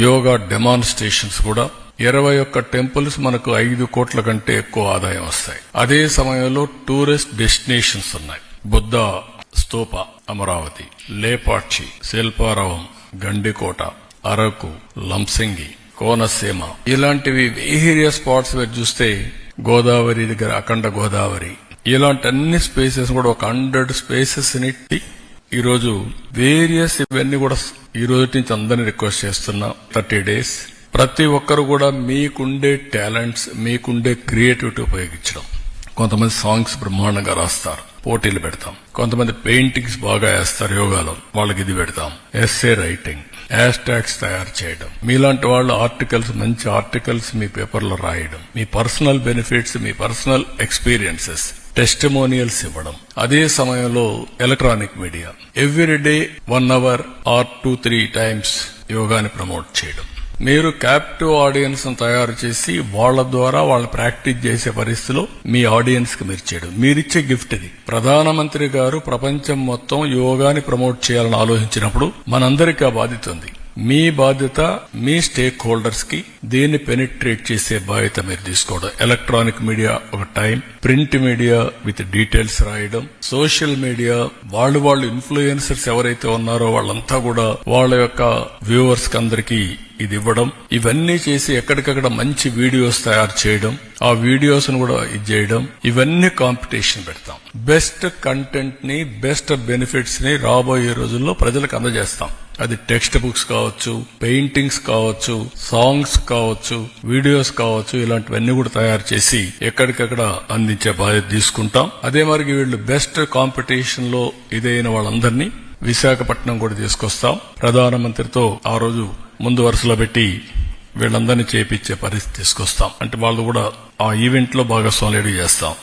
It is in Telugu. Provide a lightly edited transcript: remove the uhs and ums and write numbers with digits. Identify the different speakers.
Speaker 1: యోగా డెమాన్స్ట్రేషన్స్ కూడా 21 టెంపుల్స్ మనకు 5 కోట్ల కంటే ఎక్కువ ఆదాయం వస్తాయి. అదే సమయంలో టూరిస్ట్ డెస్టినేషన్స్ ఉన్నాయి. బుద్ధ స్తూప అమరావతి, లేపాక్షి, శిల్పారావం, గండికోట, అరకు, లంసింగి, కోనసీమ ఇలాంటివి వేరియస్ స్పాట్స్ మీరు చూస్తే గోదావరి దగ్గర అఖండ గోదావరి ఇలాంటి అన్ని స్పేసెస్ కూడా ఒక 100 స్పేసెస్ ని ఈరోజు వేరియస్ ఇవన్నీ కూడా ఈ రోజు నుంచి అందరినీ రిక్వెస్ట్ చేస్తున్నా. 30 days ప్రతి ఒక్కరు కూడా మీకుండే టాలెంట్స్, మీకుండే క్రియేటివిటీ ఉపయోగించడం. కొంతమంది సాంగ్స్ బ్రహ్మాండంగా రాస్తారు, పోటీలు పెడతాం. కొంతమంది పెయింటింగ్స్ బాగా వేస్తారు యోగాలో, వాళ్ళకి ఇది పెడతాం. ఎస్సే రైటింగ్, హ్యాష్ ట్యాగ్స్ తయారు చేయడం, మీలాంటి వాళ్ళు ఆర్టికల్స్, మంచి ఆర్టికల్స్ మీ పేపర్లో రాయడం, మీ పర్సనల్ బెనిఫిట్స్, మీ పర్సనల్ ఎక్స్పీరియన్సెస్, టెస్టిమోనియల్స్ ఇవ్వడం. అదే సమయంలో electronic media everyday 1 hour or 2-3 times యోగాని ప్రమోట్ చేయడం. మీరు క్యాప్టివ్ ఆడియన్స్ తయారు చేసి వాళ్ళ ద్వారా వాళ్ళు ప్రాక్టీస్ చేసే పరిస్థితిలో మీ ఆడియన్స్ కి మీరు చేయడం మీరిచ్చే గిఫ్ట్ ఇది. ప్రధానమంత్రి గారు ప్రపంచం మొత్తం యోగాని ప్రమోట్ చేయాలని ఆలోచించినప్పుడు మనందరికీ ఆ బాధ్యత ఉంది. మీ బాధ్యత మీ స్టేక్ హోల్డర్స్ కి దీన్ని పెనిట్రేట్ చేసే బాధ్యత మీరు తీసుకోవడం. ఎలక్ట్రానిక్ మీడియా ఒక time, print media with details రాయడం, సోషల్ మీడియా వాళ్ళు ఇన్ఫ్లుయెన్సర్స్ ఎవరైతే ఉన్నారో వాళ్ళంతా కూడా వాళ్ళ యొక్క వ్యూవర్స్ కి అందరికీ ఇది ఇవ్వడం. ఇవన్నీ చేసి ఎక్కడికక్కడ మంచి వీడియోస్ తయారు చేయడం, ఆ వీడియోస్ ను కూడా ఇది చేయడం. ఇవన్నీ కాంపిటీషన్ పెడతాం. బెస్ట్ కంటెంట్ ని, బెస్ట్ బెనిఫిట్స్ ని రాబోయే రోజుల్లో ప్రజలకు అందజేస్తాం. అది టెక్స్ట్ బుక్స్ కావచ్చు, పెయింటింగ్స్ కావచ్చు, సాంగ్స్ కావచ్చు, వీడియోస్ కావచ్చు, ఇలాంటివన్నీ కూడా తయారు చేసి ఎక్కడికక్కడ అందించే బాధ్యత తీసుకుంటాం. అదే మరి వీళ్ళు బెస్ట్ కాంపిటీషన్ లో ఇదైన వాళ్ళందరినీ విశాఖపట్నం కూడా తీసుకొస్తాం. ప్రధానమంత్రితో ఆ రోజు ముందు వరుసలో పెట్టి వీళ్ళందరినీ చేపించే పరిస్థితి తీసుకొస్తాం. అంటే వాళ్ళు కూడా ఆ ఈవెంట్ లో భాగస్వామ్యం చేస్తాం.